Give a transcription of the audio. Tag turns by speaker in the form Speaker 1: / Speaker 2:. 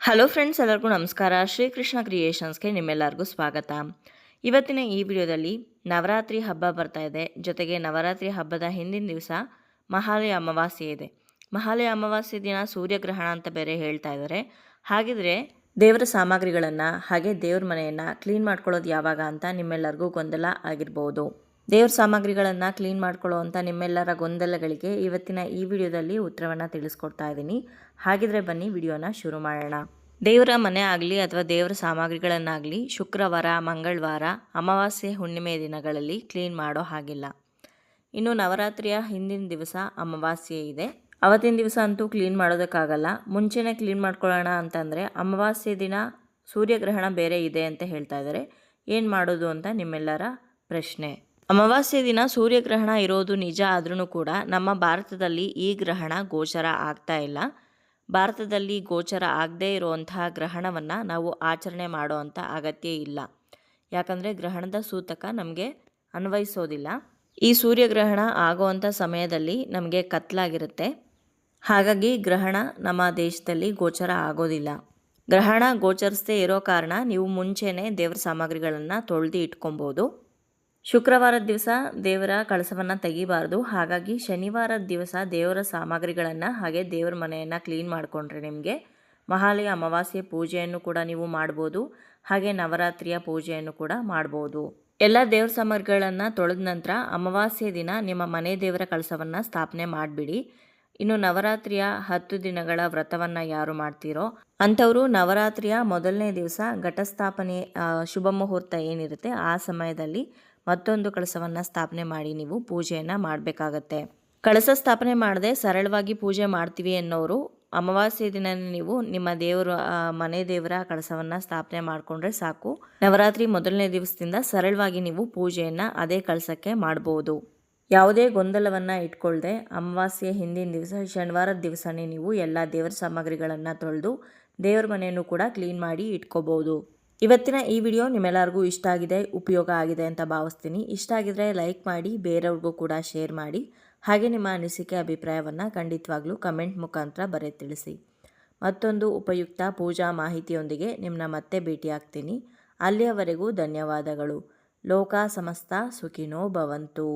Speaker 1: Hello friends, ಎಲ್ಲರಿಗೂ ನಮಸ್ಕಾರ. ಶ್ರೀಕೃಷ್ಣ ಕ್ರಿಯೇಷನ್ಸ್ಗೆ ನಿಮ್ಮೆಲ್ಲರಿಗೂ ಸ್ವಾಗತ. ಇವತ್ತಿನ ಈ ವಿಡಿಯೋದಲ್ಲಿ ನವರಾತ್ರಿ ಹಬ್ಬ ಬರ್ತಾ ಇದೆ. ಜೊತೆಗೆ ನವರಾತ್ರಿ ಹಬ್ಬದ ಹಿಂದಿನ ದಿವಸ ಮಹಾಲಯ ಅಮಾವಾಸ್ಯೆ ಇದೆ. ಮಹಾಲಯ ಅಮಾವಾಸ್ಯೆ ದಿನ ಸೂರ್ಯಗ್ರಹಣ ಅಂತ ಬೇರೆ ಹೇಳ್ತಾ ಇದ್ದಾರೆ. ಹಾಗಿದ್ರೆ ದೇವರ ಸಾಮಗ್ರಿಗಳನ್ನು ಹಾಗೆ ದೇವ್ರ ಮನೆಯನ್ನು ಕ್ಲೀನ್ ಮಾಡ್ಕೊಳ್ಳೋದು ಯಾವಾಗ ಅಂತ ನಿಮ್ಮೆಲ್ಲರಿಗೂ ಗೊಂದಲ ಆಗಿರ್ಬೋದು. ದೇವ್ರ ಸಾಮಗ್ರಿಗಳನ್ನು ಕ್ಲೀನ್ ಮಾಡ್ಕೊಳ್ಳೋ ನಿಮ್ಮೆಲ್ಲರ ಗೊಂದಲಗಳಿಗೆ ಇವತ್ತಿನ ಈ ವಿಡಿಯೋದಲ್ಲಿ ಉತ್ತರವನ್ನು ತಿಳಿಸ್ಕೊಡ್ತಾ ಇದ್ದೀನಿ. ಹಾಗಿದ್ರೆ ಬನ್ನಿ ವಿಡಿಯೋನ ಶುರು ಮಾಡೋಣ. ದೇವರ ಮನೆ ಆಗಲಿ ಅಥವಾ ದೇವರ ಸಾಮಗ್ರಿಗಳನ್ನಾಗಲಿ ಶುಕ್ರವಾರ, ಮಂಗಳವಾರ, ಅಮಾವಾಸ್ಯೆ, ಹುಣ್ಣಿಮೆ ದಿನಗಳಲ್ಲಿ ಕ್ಲೀನ್ ಮಾಡೋ ಹಾಗಿಲ್ಲ. ಇನ್ನು ನವರಾತ್ರಿಯ ಹಿಂದಿನ ದಿವಸ ಅಮಾವಾಸ್ಯೆ ಇದೆ. ಅವತ್ತಿನ ದಿವಸ ಅಂತೂ ಕ್ಲೀನ್ ಮಾಡೋದಕ್ಕಾಗಲ್ಲ. ಮುಂಚೆನೇ ಕ್ಲೀನ್ ಮಾಡ್ಕೊಳ್ಳೋಣ ಅಂತಂದರೆ ಅಮಾವಾಸ್ಯೆ ದಿನ ಸೂರ್ಯಗ್ರಹಣ ಬೇರೆ ಇದೆ ಅಂತ ಹೇಳ್ತಾ ಇದ್ದಾರೆ. ಏನು ಮಾಡೋದು ಅಂತ ನಿಮ್ಮೆಲ್ಲರ ಪ್ರಶ್ನೆ. ಅಮಾವಾಸ್ಯೆ ದಿನ ಸೂರ್ಯಗ್ರಹಣ ಇರೋದು ನಿಜ ಆದ್ರೂ ಕೂಡ ನಮ್ಮ ಭಾರತದಲ್ಲಿ ಈ ಗ್ರಹಣ ಗೋಚರ ಆಗ್ತಾ ಇಲ್ಲ. ಭಾರತದಲ್ಲಿ ಗೋಚರ ಆಗದೇ ಇರುವಂತಹ ಗ್ರಹಣವನ್ನು ನಾವು ಆಚರಣೆ ಮಾಡೋ ಅಂಥ ಅಗತ್ಯ ಇಲ್ಲ. ಯಾಕಂದರೆ ಗ್ರಹಣದ ಸೂತಕ ನಮಗೆ ಅನ್ವಯಿಸೋದಿಲ್ಲ. ಈ ಸೂರ್ಯಗ್ರಹಣ ಆಗೋವಂಥ ಸಮಯದಲ್ಲಿ ನಮಗೆ ಕತ್ಲಾಗಿರುತ್ತೆ. ಹಾಗಾಗಿ ಗ್ರಹಣ ನಮ್ಮ ದೇಶದಲ್ಲಿ ಗೋಚರ ಆಗೋದಿಲ್ಲ. ಗ್ರಹಣ ಗೋಚರಿಸದೇ ಇರೋ ಕಾರಣ ನೀವು ಮುಂಚೆನೇ ದೇವರ ಸಾಮಗ್ರಿಗಳನ್ನು ತೊಳೆದು ಇಟ್ಕೊಬೋದು. ಶುಕ್ರವಾರದ ದಿವಸ ದೇವರ ಕಳಸವನ್ನು ತೆಗಿಬಾರ್ದು. ಹಾಗಾಗಿ ಶನಿವಾರದ ದಿವಸ ದೇವರ ಸಾಮಗ್ರಿಗಳನ್ನು ಹಾಗೆ ದೇವರ ಮನೆಯನ್ನು ಕ್ಲೀನ್ ಮಾಡಿಕೊಂಡ್ರೆ ನಿಮಗೆ ಮಹಾಲಯ ಅಮಾವಾಸ್ಯೆ ಪೂಜೆಯನ್ನು ಕೂಡ ನೀವು ಮಾಡ್ಬೋದು. ಹಾಗೆ ನವರಾತ್ರಿಯ ಪೂಜೆಯನ್ನು ಕೂಡ ಮಾಡ್ಬೋದು. ಎಲ್ಲ ದೇವ್ರ ಸಾಮಗ್ರಿಗಳನ್ನು ತೊಳೆದ ನಂತರ ಅಮಾವಾಸ್ಯೆ ದಿನ ನಿಮ್ಮ ಮನೆ ದೇವರ ಕಳಸವನ್ನು ಸ್ಥಾಪನೆ ಮಾಡಿಬಿಡಿ. ಇನ್ನು ನವರಾತ್ರಿಯ 10 ದಿನಗಳ ವ್ರತವನ್ನು ಯಾರು ಮಾಡ್ತೀರೋ ಅಂಥವರು ನವರಾತ್ರಿಯ ಮೊದಲನೇ ದಿವಸ ಘಟಸ್ಥಾಪನೆ ಶುಭ ಮುಹೂರ್ತ ಏನಿರುತ್ತೆ ಆ ಸಮಯದಲ್ಲಿ ಮತ್ತೊಂದು ಕಳಸವನ್ನು ಸ್ಥಾಪನೆ ಮಾಡಿ ನೀವು ಪೂಜೆಯನ್ನು ಮಾಡಬೇಕಾಗತ್ತೆ. ಕಳಸ ಸ್ಥಾಪನೆ ಮಾಡದೆ ಸರಳವಾಗಿ ಪೂಜೆ ಮಾಡ್ತೀವಿ ಅನ್ನೋರು ಅಮಾವಾಸ್ಯೆ ದಿನ ನೀವು ನಿಮ್ಮ ದೇವರ ಮನೆ ದೇವರ ಕಳಸವನ್ನು ಸ್ಥಾಪನೆ ಮಾಡಿಕೊಂಡ್ರೆ ಸಾಕು. ನವರಾತ್ರಿ ಮೊದಲನೇ ದಿವಸದಿಂದ ಸರಳವಾಗಿ ನೀವು ಪೂಜೆಯನ್ನು ಅದೇ ಕಳಸಕ್ಕೆ ಮಾಡ್ಬೋದು. ಯಾವುದೇ ಗೊಂದಲವನ್ನು ಇಟ್ಕೊಳ್ಳದೆ ಅಮಾವಾಸ್ಯೆ ಹಿಂದಿನ ದಿವಸ ಶನಿವಾರದ ದಿವಸನೇ ನೀವು ಎಲ್ಲ ದೇವರ ಸಾಮಗ್ರಿಗಳನ್ನು ತೊಳೆದು ದೇವರ ಮನೆಯನ್ನು ಕೂಡ ಕ್ಲೀನ್ ಮಾಡಿ ಇಟ್ಕೋಬೋದು. ಇವತ್ತಿನ ಈ ವಿಡಿಯೋ ನಿಮ್ಮೆಲ್ಲರಿಗೂ ಇಷ್ಟ ಆಗಿದೆ, ಉಪಯೋಗ ಆಗಿದೆ ಅಂತ ಭಾವಿಸ್ತೀನಿ. ಇಷ್ಟ ಆಗಿದ್ರೆ ಲೈಕ್ ಮಾಡಿ, ಬೇರೆಯವ್ರಿಗೂ ಕೂಡ ಶೇರ್ ಮಾಡಿ. ಹಾಗೆ ನಿಮ್ಮ ಅನಿಸಿಕೆ ಅಭಿಪ್ರಾಯವನ್ನು ಖಂಡಿತವಾಗ್ಲೂ ಕಮೆಂಟ್ ಮುಖಾಂತರ ಬರೆದು ತಿಳಿಸಿ. ಮತ್ತೊಂದು ಉಪಯುಕ್ತ ಪೂಜಾ ಮಾಹಿತಿಯೊಂದಿಗೆ ನಿಮ್ಮನ್ನ ಮತ್ತೆ ಭೇಟಿಯಾಗ್ತೀನಿ. ಅಲ್ಲಿಯವರೆಗೂ ಧನ್ಯವಾದಗಳು. ಲೋಕ ಸಮಸ್ತ ಸುಖಿನೋ ಭವಂತು.